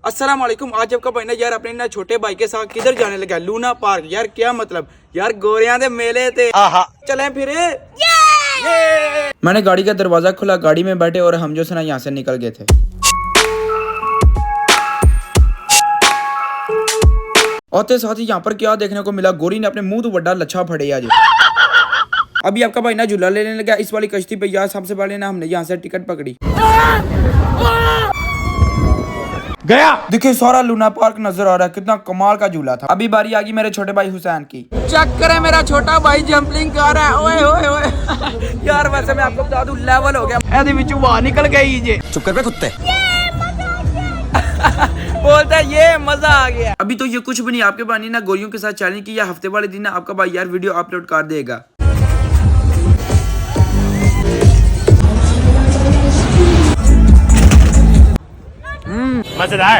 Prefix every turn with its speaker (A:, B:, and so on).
A: अस्सलाम वालेकुम। आज आपका भाई ना यार अपने ना छोटे भाई के साथ किधर जाने लगा? Luna park. यार क्या मतलब यार, गोरियां दे मेले थे। चलें फिर। मैंने गाड़ी का दरवाजा खुला, गाड़ी में बैठे और हम जो से ना यहाँ से निकल गए थे। आते साथ ही यहाँ पर क्या देखने को मिला, गोरी ने अपने मुंह तो बड़ा लच्छा फड़े आज। अभी आपका भाई ना झूला लेने लगा इस वाली कश्ती पे। यार सबसे पहले ना हमने यहाँ से टिकट पकड़ी। गया देखिए सारा लूना पार्क नजर आ रहा है, कितना कमाल का झूला था। अभी बारी आ गई मेरे छोटे भाई हुसैन की। चक्कर है, मेरा छोटा भाई जंपलिंग कर रहा है। ओए ओए ओए यार वैसे मैं आपको बता दूं लेवल हो गया। ऐसे बिचू बाहर निकल गई ये। चुप कर बे कुत्ते। बोलता है ये मजा आ गया। अभी तो ये कुछ भी नहीं, आपके भाई ने ना गोरियों के साथ चैलेंज किया। हफ्ते वाले दिन ना आपका भाई यार वीडियो अपलोड कर देगा।
B: मजेदार।